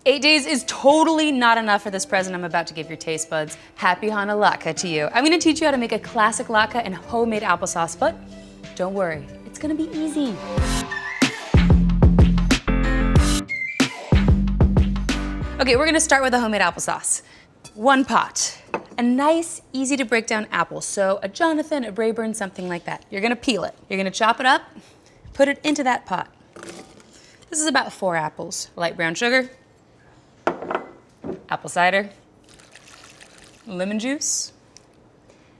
8 days is totally not enough for this present I'm about to give your taste buds. Happy Hanukkah to you. I'm gonna teach you how to make a classic latke and homemade applesauce, but don't worry, it's gonna be easy. Okay, we're gonna start with the homemade applesauce. 1 pot, a nice, easy to break down apple. So a Jonathan, a Braeburn, something like that. You're gonna peel it. You're gonna chop it up, put it into that pot. This is about 4 apples. Light brown sugar, apple cider, lemon juice,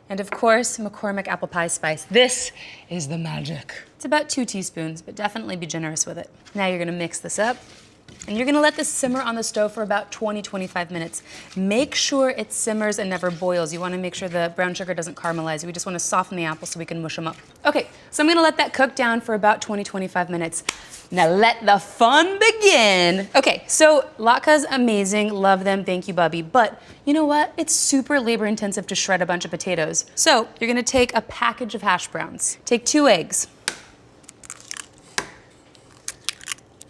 and of course, McCormick apple pie spice. This is the magic. It's about 2 teaspoons, but definitely be generous with it. Now you're gonna mix this up, and you're gonna let this simmer on the stove for about 20-25 minutes. Make sure it simmers and never boils. You wanna make sure the brown sugar doesn't caramelize. We just wanna soften the apples so we can mush them up. Okay, so I'm gonna let that cook down for about 20-25 minutes. Now let the fun begin. Okay, so latkes, amazing, love them, thank you, Bubby. But you know what? It's super labor intensive to shred a bunch of potatoes. So you're gonna take a package of hash browns. Take 2 eggs.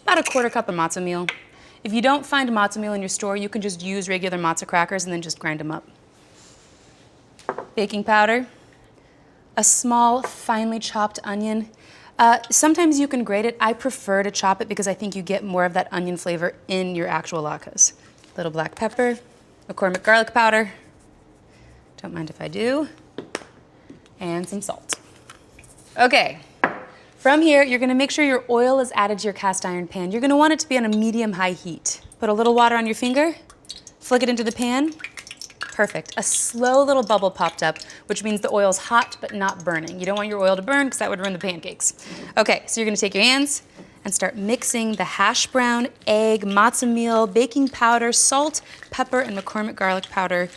About a 1/4 cup of matzo meal. If you don't find matzo meal in your store, you can just use regular matzo crackers and then just grind them up. Baking powder, a small, finely chopped onion. Sometimes you can grate it. I prefer to chop it because I think you get more of that onion flavor in your actual latkes. Little black pepper, McCormick garlic powder. Don't mind if I do. And some salt. Okay. From here, you're gonna make sure your oil is added to your cast iron pan. You're gonna want it to be on a medium-high heat. Put a little water on your finger, flick it into the pan. Perfect. A slow little bubble popped up, which means the oil's hot but not burning. You don't want your oil to burn because that would ruin the pancakes. Okay, so you're gonna take your hands and start mixing the hash brown, egg, matzo meal, baking powder, salt, pepper, and McCormick garlic powder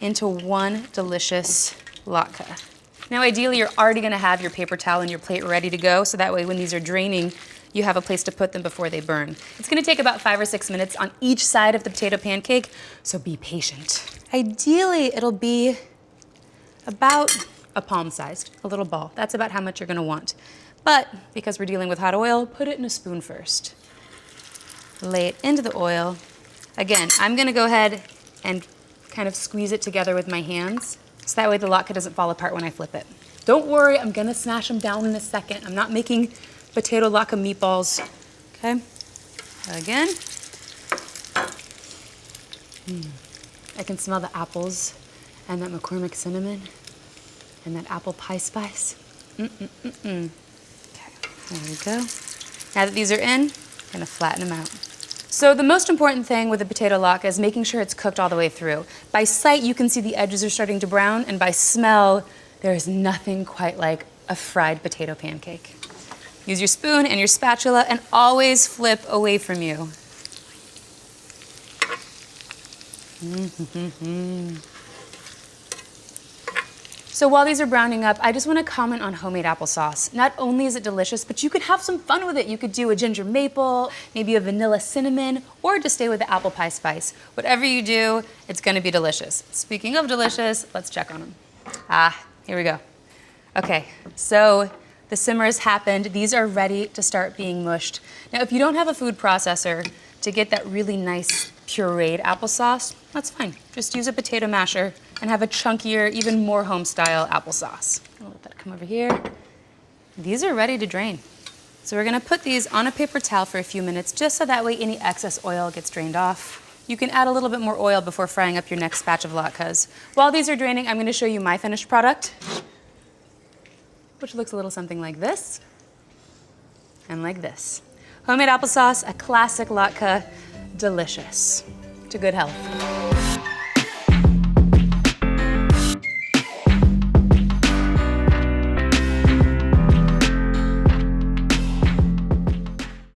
into one delicious latke. Now, ideally, you're already gonna have your paper towel and your plate ready to go, so that way when these are draining, you have a place to put them before they burn. It's gonna take about 5 or 6 minutes on each side of the potato pancake, so be patient. Ideally, it'll be about a palm-sized, a little ball. That's about how much you're gonna want. But because we're dealing with hot oil, put it in a spoon first. Lay it into the oil. Again, I'm gonna go ahead and kind of squeeze it together with my hands, so that way the latke doesn't fall apart when I flip it. Don't worry, I'm gonna smash them down in a second. I'm not making potato latke meatballs, okay? Again. I can smell the apples and that McCormick cinnamon and that apple pie spice. Okay, there we go. Now that these are in, I'm gonna flatten them out. So the most important thing with a potato latke is making sure it's cooked all the way through. By sight, you can see the edges are starting to brown, and by smell, there is nothing quite like a fried potato pancake. Use your spoon and your spatula, and always flip away from you. So while these are browning up, I just want to comment on homemade applesauce. Not only is it delicious, but you could have some fun with it. You could do a ginger maple, maybe a vanilla cinnamon, or just stay with the apple pie spice. Whatever you do, it's going to be delicious. Speaking of delicious, let's check on them. Here we go. Okay, so the simmer has happened. These are ready to start being mushed. Now, if you don't have a food processor to get that really nice pureed applesauce, that's fine. Just use a potato masher and have a chunkier, even more home-style applesauce. I'll let that come over here. These are ready to drain. So we're gonna put these on a paper towel for a few minutes, just so that way any excess oil gets drained off. You can add a little bit more oil before frying up your next batch of latkes. While these are draining, I'm gonna show you my finished product, which looks a little something like this and like this. Homemade applesauce, a classic latke, delicious. To good health.